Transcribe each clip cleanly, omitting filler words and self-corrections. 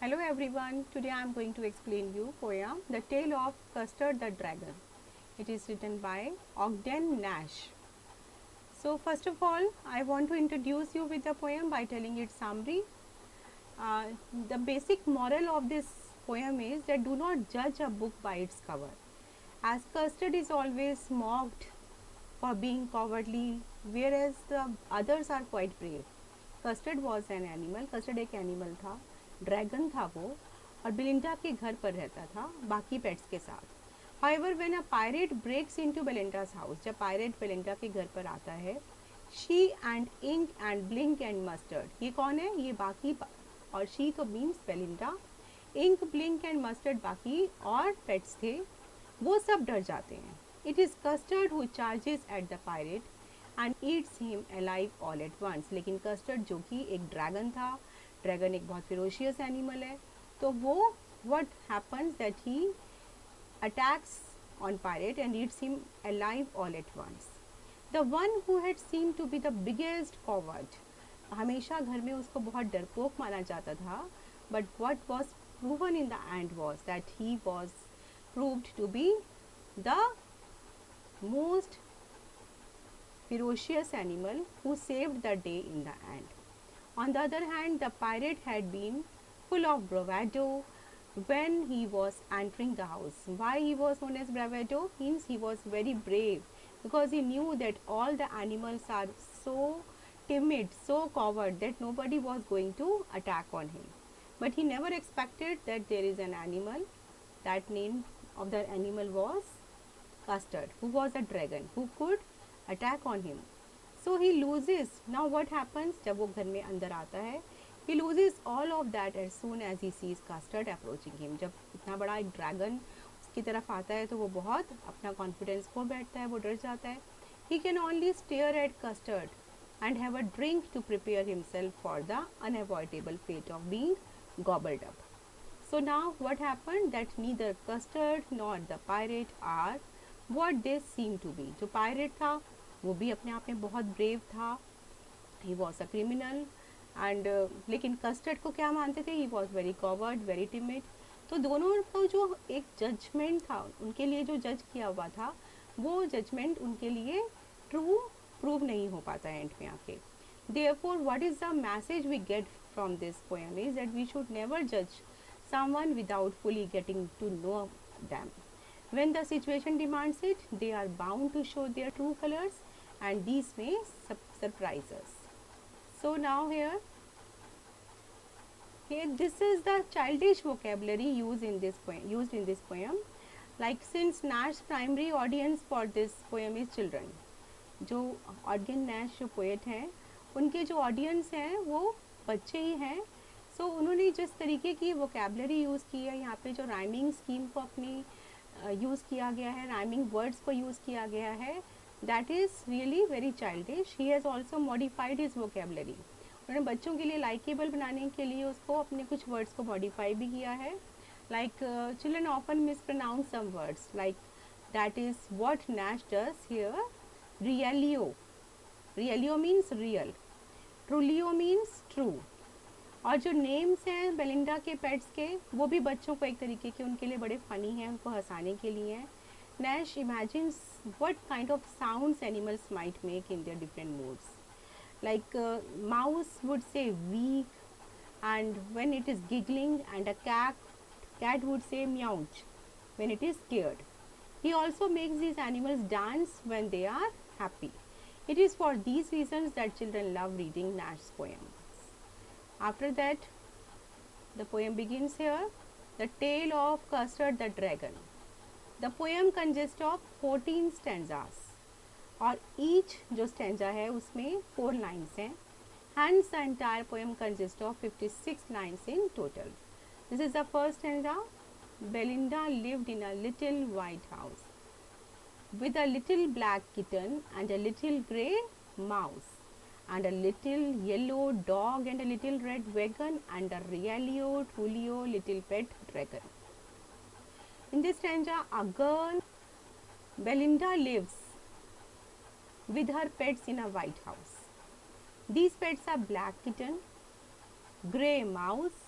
Hello everyone, today I am going to explain you poem The Tale of Custard the Dragon. It is written by Ogden Nash. So first of all, I want to introduce you with the poem by telling its summary. Uh, the basic moral of this poem is that do not judge a book by its cover. As Custard is always mocked for being cowardly, whereas the others are quite brave. Custard was an animal, custard एक animal था, dragon था वो, और Belinda के घर पर रहता था बाकी पेट्स के साथ. However when a pirate breaks into Belinda's house, जब पायरेट बेलिंडा के घर पर आता है, she and Ink and Blink and Mustard, ये कौन है? ये बाकी, और शी तो means Belinda, Ink Blink and Mustard बाकी और पेट्स थे, वो सब डर जाते हैं. It is Custard who charges at the pirate and eats him alive all at once. लेकिन कस्टर्ड जो कि एक ड्रैगन था, ड्रैगन एक बहुत फिरोशियस एनिमल है, तो वो what happens that he attacks on pirate and eats him alive all at once. The one who had seem to be the biggest coward, हमेशा घर में उसको बहुत डरपोक माना जाता था, but what was proven in the end was that he was proved to be the most ferocious animal who saved the day in the end. On the other hand, the pirate had been full of bravado when he was entering the house. Why he was known as bravado? Means he was very brave, because he knew that all the animals are so timid, so coward that nobody was going to attack on him. But he never expected that there is an animal, that name of the animal was Custard, who was a dragon who could attack on him. So he loses. Now what happens? जब वो घर में अंदर आता है, he loses all of that as soon as he sees Custard approaching him. जब इतना बड़ा एक ड्रैगन उसकी तरफ आता है तो वो बहुत अपना कॉन्फिडेंस खो बैठता है, वो डर जाता है. He can only stare at Custard and have a drink to prepare himself for the unavoidable fate of being gobbled up. So now what happened? That neither Custard nor the pirate are what they seem to be. जो pirate था वो भी अपने आप में बहुत brave था, he was a criminal and लेकिन Custard को क्या मानते थे? He was very coward, very timid. तो दोनों का जो एक जजमेंट था, उनके लिए जो जज किया हुआ था, वो जजमेंट उनके लिए ट्रू प्रूव नहीं हो पाता है एंड में आके. Therefore, what is the message we get from this poem is that we should never judge someone without fully getting to know them. When the situation demands it, they are bound to show their true colors, and these may surprise us. So now here this is the childish vocabulary used in this poem. Like since Nash's primary audience for this poem is children, जो ऑडियन Nash जो poet हैं उनके जो audience हैं वो बच्चे ही हैं. सो उन्होंने जिस तरीके की वोकेबलरी यूज़ की है, यहाँ पे जो राइमिंग स्कीम को अपनी यूज़ किया गया है, राइमिंग वर्ड्स को यूज़ किया गया है, that is really very childish. He has also modified his vocabulary. उन्होंने बच्चों के लिए लाइकेबल बनाने के लिए उसको अपने कुछ वर्ड्स को मॉडिफाई भी किया है. Like children often mispronounce some words, like that is what Nash does here. Realio, realio means real, trulio means true. और जो नेम्स हैं बेलिंडा के पेट्स के, वो भी बच्चों को एक तरीके के उनके लिए बड़े फ़नी हैं, उनको हंसाने के लिए हैं. Nash imagines what kind of sounds animals might make in their different moods. Like mouse would say weak and when it is giggling, and a cat would say meouch when it is scared. He also makes these animals dance when they are happy. It is for these reasons that children love reading Nash's poems. After that, the poem begins here. The Tale of Custard the Dragon. The poem consists of 14 stanzas, और each जो stanza है उसमें 4 lines हैं. Hence the entire poem consists of 56 lines in total. This is the first stanza. Belinda lived in a little white house with a little black kitten and a little grey mouse and a little yellow dog and a little red wagon and a realio trulio little pet dragon. In this stanza, a girl, Belinda, lives with her pets in a white house. These pets are black kitten, grey mouse,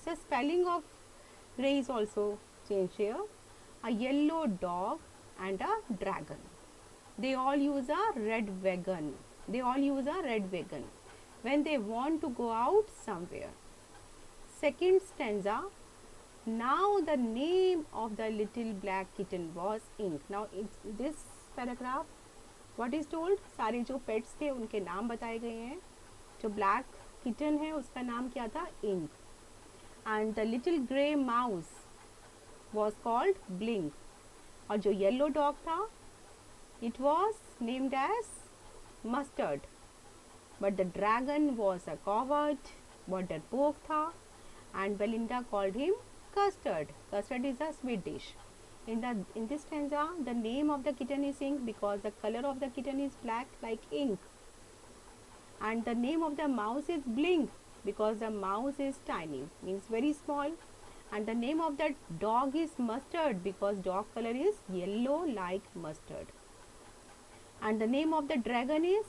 the spelling of gray is also changed here. A yellow dog and a dragon. They all use a red wagon. They all use a red wagon when they want to go out somewhere. Second stanza. Now the name of the little black kitten was Ink. Now in this paragraph, what is told? सारे जो pets थे उनके नाम बताए गए हैं. जो black kitten है उसका नाम क्या था? Ink. And the little grey mouse was called Blink. और जो yellow dog था, it was named as Mustard. But the dragon was a coward, बहुत डरपोक था, and Belinda called him Custard. Custard is a sweet dish. In this stanza, the name of the kitten is Ink because the color of the kitten is black like ink. And the name of the mouse is Blink because the mouse is tiny, means very small. And the name of the dog is Mustard because dog color is yellow like mustard. And the name of the dragon is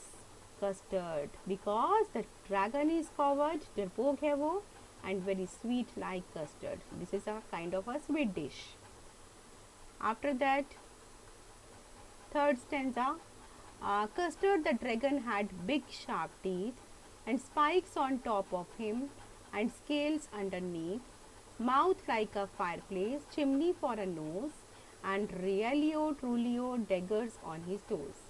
Custard because the dragon is coward, डरपोक है वो, and very sweet like custard. This is a kind of a sweet dish. After that, third stanza. Custard the dragon had big sharp teeth and spikes on top of him and scales underneath, mouth like a fireplace, chimney for a nose, and realio trulio daggers on his toes.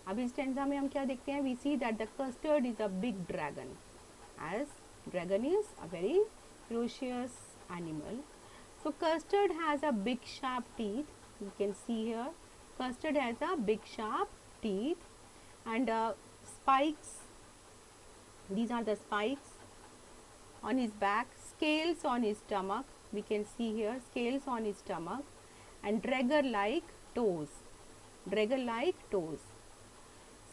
अब इस stanza में हम क्या देखते हैं? We see that the custard is a big dragon, as dragon is a very ferocious animal. So custard has a big sharp teeth. You can see here, custard has a big sharp teeth and spikes. These are the spikes on his back, scales on his stomach. We can see here scales on his stomach and dragger like toes. Dragger like toes.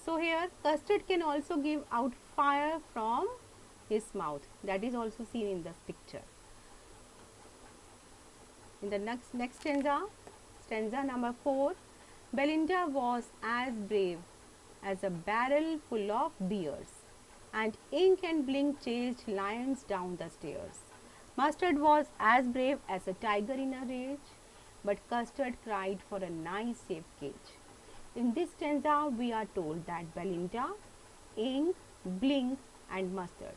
So here custard can also give out fire from his mouth. That is also seen in this picture. In the next stanza, stanza number 4, Belinda was as brave as a barrel full of beers, and Ink and Blink chased lions down the stairs. Mustard was as brave as a tiger in a rage, but Custard cried for a nice safe cage. In this stanza, we are told that Belinda, Ink, Blink and Mustard,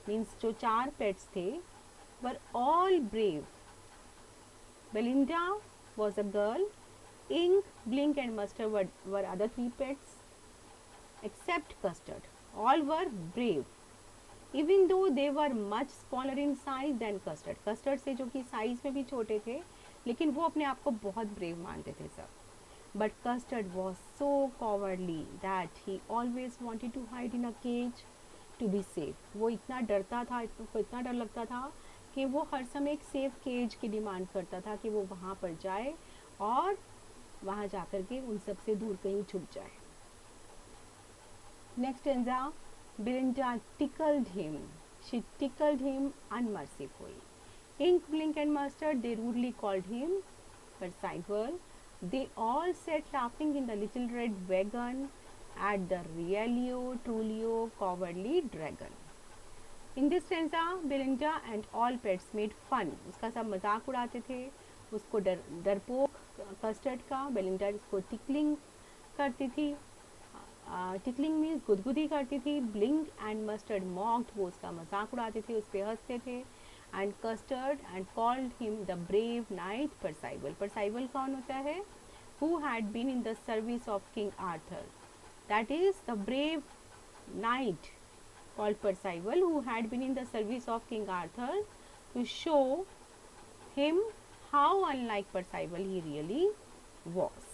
means जो 4 pets थे, were all brave. Belinda was a girl, Ink, Blink and Mustard were other 3 pets, except Custard. All were brave, even though they were much smaller in size than Custard. Custard से जो कि size में भी छोटे थे, लेकिन वो अपने आप को बहुत brave मानते थे सब. But Custard was so cowardly that he always wanted to hide in a cage to be safe. वो इतना डरता था, उसको इतना डर लगता था कि वो हर समय एक सेफ केज की डिमांड करता था कि वो वहाँ पर जाए और वहाँ जाकर के उन सब से दूर कहीं छुप जाए. Next stanza, Belinda tickled him. She tickled him unmercifully. Ink, Blink and Mustard, they rudely called him Percival. They all sat laughing in the little red wagon at the realio trulio cowardly dragon. In this stanza, Belinda and all pets made fun. उसका सब मजाक उड़ाते थे, उसको डरपोक custard का. Belinda इसको tickling करती थी. टिकलिंग मीन्स गुदगुदी करती थी. ब्लिंक एंड मस्टर्ड मॉक्ड, वो उसका मजाक उड़ाते थे, उस पर हंसते थे. And Custard and called him the brave knight Percival. Percival कौन होता है? Who had been in the service of King Arthur. That is the brave knight called Percival, who had been in the service of King Arthur, to show him how unlike Percival he really was.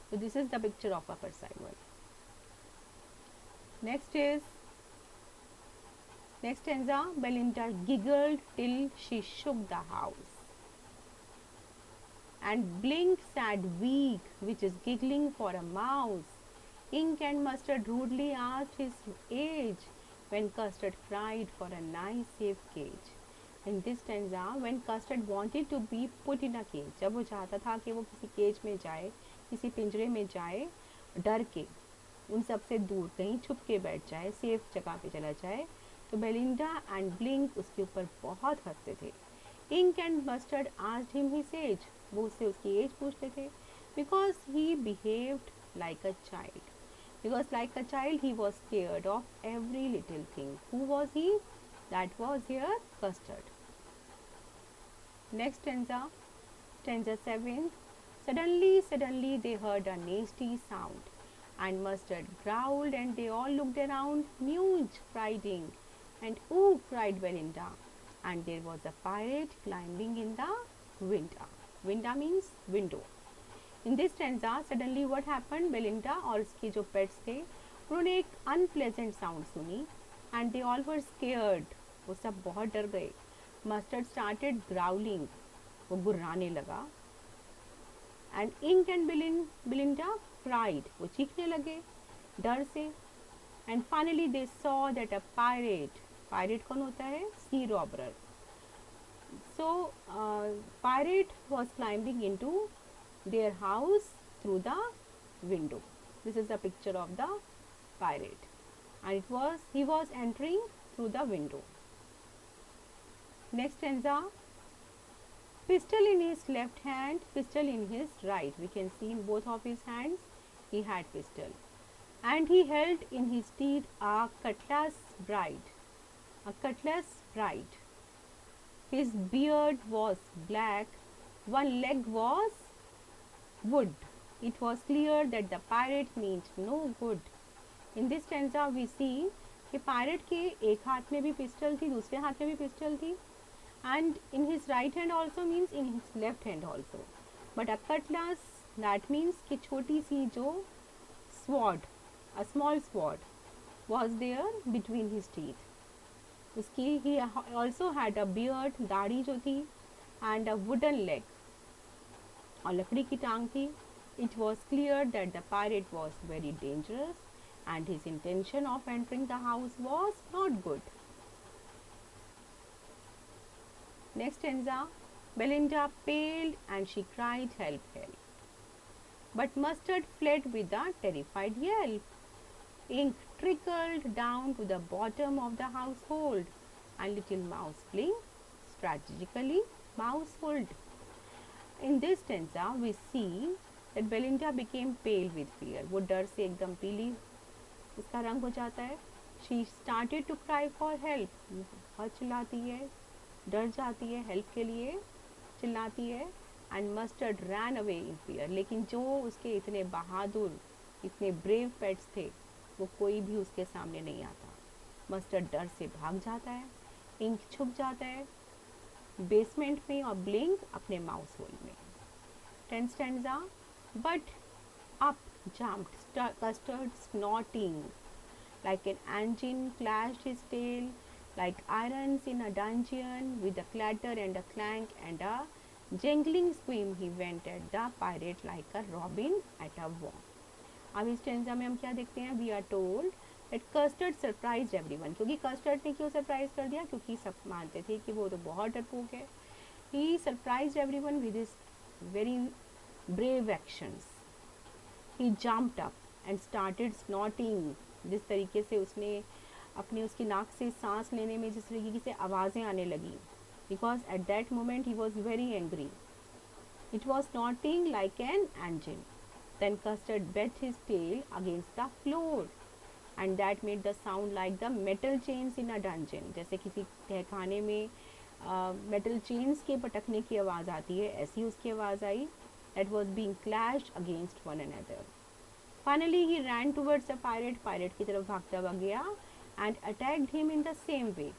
So this is the picture of a Percival. Next stanza, Belinda giggled till she shook the house, and Blink sat weak, which is giggling for a mouse. Ink and Mustard rudely asked his age, when Custard cried for a nice safe cage. In this stanza, when Custard wanted to be put in a cage, जब वो चाहता था कि वो किसी cage में जाए, किसी पिंजरे में जाए, डर के उन सब से दूर कहीं छुप के बैठ जाए, सेफ जगह पे चला जाए, तो बेलिंडा एंड ब्लिंक उसके ऊपर बहुत हंसते थे। Ink and Mustard asked him his age, वो उससे उसकी एज पूछते थे, because he behaved like a child, because like a child he was scared of every little thing. Who was he? That was here Custard. Next stanza 7. Suddenly they heard a nasty sound, and Mustard growled, and they all looked around. Muge, cried Ink, and ooh, cried Belinda, and there was a pirate climbing in the window. Window means window. In this टेंजा suddenly what happen, Belinda और उसके जो pets थे उन्होंने एक unpleasant sound सुनी and they all were scared, वो सब बहुत डर गए। मस्टर्ड स्टार्टेड ग्राउलिंग, वो गुर्राने लगा, and Ink and Belinda cried, वो चीखने लगे डर से। And finally they saw that a pirate, pirate कौन होता है? Sea robber. So pirate was climbing into their house through the window. This is the picture of the pirate, and he was entering through the window. Next stanza, pistol in his left hand, pistol in his right. We can see in both of his hands he had pistol, and he held in his teeth a cutlass bright, a cutlass bright. His beard was black, one leg was wood. It was clear that the pirate meant no good. In this stanza we see कि pirate के एक हाथ में भी pistol थी, दूसरे हाथ में भी पिस्टल थी, and in his right hand also means in his left hand also. But a cutlass, that means कि छोटी सी जो sword, a small sword was there between his teeth. उसकी he also had a beard, दाढ़ी जो थी, and a wooden leg, और लकड़ी की टांग थी। It was clear that the pirate was very dangerous and his intention of entering the house was not good. Next stanza, Belinda paled and she cried, help, help. But Mustard fled with a terrified yelp. Ink trickled down to the bottom of the household, and little Mouse blinked strategically mouseful. In this stanza we see that Belinda became pale with fear. वो डर से एकदम पीली उसका रंग हो जाता है। She started to cry for help. बहुत चिल्लाती है, डर जाती है, हेल्प के लिए चिल्लाती है। And Mustard ran away in fear. लेकिन जो उसके इतने बहादुर, इतने ब्रेव पेट्स थे, वो कोई भी उसके सामने नहीं आता। मस्टर्ड डर से भाग जाता है, इंक छुप जाता है बेसमेंट में, और ब्लिंक अपने माउस होल में। 10th stanza, but up jumped Custard, snorting like an engine, clashed his tail like irons in a dungeon, with a clatter and a clank and a jangling scream he went at the pirate like a robin at a worm. अब इस stanza में हम क्या देखते हैं? We are told that Custard surprised everyone. क्योंकि Custard ने क्यों सरप्राइज कर दिया? क्योंकि सब मानते थे कि वो तो बहुत डरपोक है। He surprised everyone with his very brave actions. He jumped up and started snorting. जिस तरीके से उसने अपने उसकी नाक से सांस लेने में जिस तरीके से आवाज़ें आने लगी, because at that moment he was very angry. It was snorting like an engine. Then Custard bet his tail against the floor, and that made the sound like the metal chains in a dungeon. जैसे किसी तहखाने में metal chains के पटकने की आवाज़ आती है, ऐसी उसकी आवाज़ आई। That was being clashed against one another. Finally he ran towards the pirate. Pirate की तरफ भागता हुआ गया, and attacked him in the same way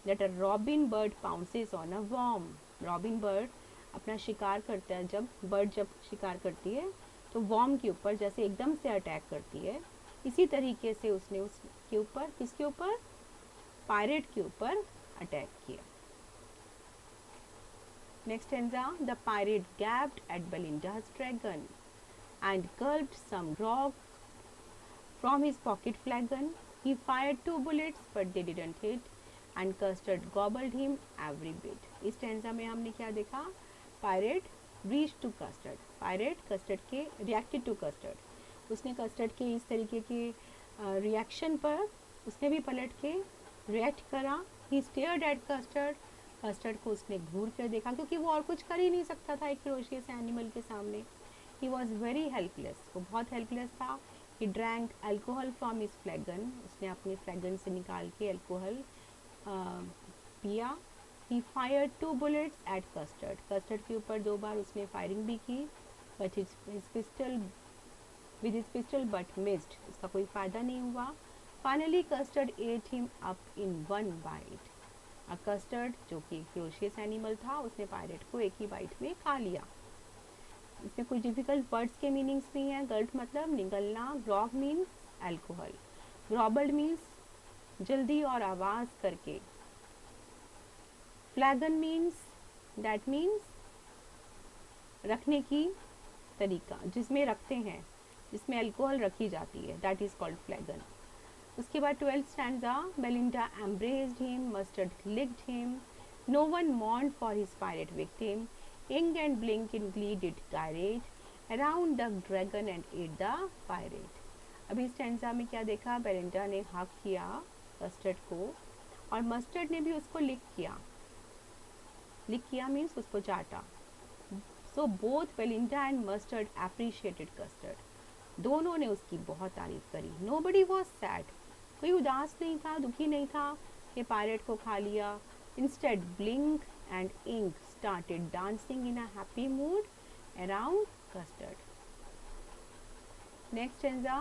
that a robin bird pounces on a worm. Robin bird अपना शिकार करता है, जब बर्ड जब शिकार करती है तो वॉर्म के ऊपर जैसे एकदम से अटैक करती है, इसी तरीके से उसने उसके ऊपर, किसके ऊपर? पायरेट के ऊपर अटैक किया। Next stanza, the pirate gaped at Belinda's dragon and gulped some grog from his pocket flagon. He fired 2 bullets, but they didn't hit, and Custard gobbled him every bit. इस stanza में हमने क्या देखा? Pirate reached to Custard. Pirate Custard के reacted to Custard. उसने Custard के इस तरीके के रिएक्शन पर उसने भी पलट के रिएक्ट करा, ही स्टेयर्ड एट कस्टर्ड, कस्टर्ड को उसने घूर कर देखा क्योंकि वो और कुछ कर ही नहीं सकता था एक फेरोशियस एनिमल के सामने। ही वॉज वेरी हेल्पलेस, वो बहुत हेल्पलेस था। He drank alcohol from his flagon, उसने अपने फ्लैगन से निकाल के अल्कोहल पिया। He fired 2 bullets at Custard, Custard के ऊपर 2 बार उसने फायरिंग भी की, but his pistol with his pistol but missed, उसका कोई फ़ायदा नहीं हुआ। Finally Custard ate him up in 1 bite, Custard जो कि एक फेरोशियस एनिमल था उसने पायरेट को एक ही बाइट में खा लिया। इसमें कोई डिफिकल्ट वर्ड्स के मीनिंग्स नहीं है। गल्ट मतलब निगलना, ग्रॉग मीन्स अल्कोहल, ग्रॉबल्ड मीन्स जल्दी और आवाज़ करके, फ्लैगन मीन्स दैट मीन्स रखने की तरीका, जिसमें रखते हैं, जिसमें अल्कोहल रखी जाती है, दैट इज़ कॉल्ड फ्लैगन। उसके बाद 12th stanza, Belinda embraced him, Mustard licked him, no one mourned for his pirate victim, Ink and Blink in glee did gyrate around the dragon and ate the pirate. अभी stanza में क्या देखा, Belinda ने हक किया custard को और mustard ने भी उसको लिक किया, लिक किया मीन्स उसको चाटा। So both Belinda and mustard appreciated custard, दोनों ने उसकी बहुत तारीफ करी। नोबडी वॉज सैड, कोई उदास नहीं था, दुखी नहीं था कि पायरेट को खा लिया। Instead Blink and Ink started dancing in a happy mood around Custard. Next stanza,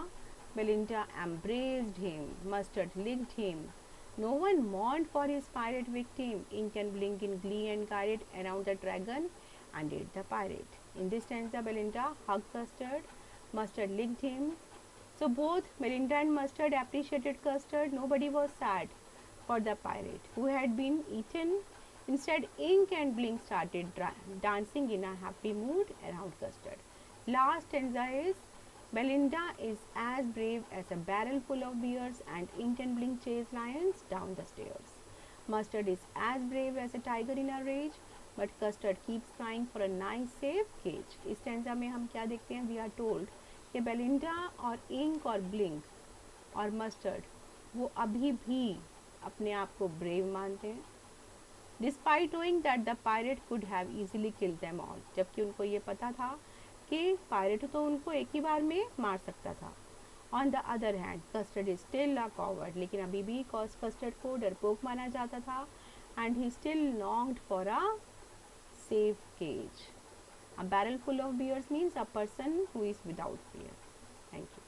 Belinda embraced him, Mustard licked him, no one mourned for his pirate victim, ink and blink in glee and guided around the dragon and ate the pirate. In this stanza, Belinda hugged Custard, Mustard licked him. So both Belinda and Mustard appreciated Custard. Nobody was sad for the pirate who had been eaten. Instead, Ink and Blink started dancing in a happy mood around Custard. Last stanza is, Belinda is as brave as a barrel full of beers and Ink and Blink chase lions down the stairs. Mustard is as brave as a tiger in a rage, but Custard keeps crying for a nice safe cage. इस stanza में हम क्या देखते हैं, we are told कि Belinda और ink और blink और मस्टर्ड वो अभी भी अपने आप को ब्रेव मानते हैं, despite knowing that the pirate could have easily killed them all, जबकि उनको ये पता था कि पायरेट तो उनको एक ही बार में मार सकता था। On the other hand Custard is still a coward, लेकिन अभी भी कस्टर्ड को डरपोक माना जाता था, and he still longed for a safe cage. A barrel full of beers means a person who is without fear. Thank you.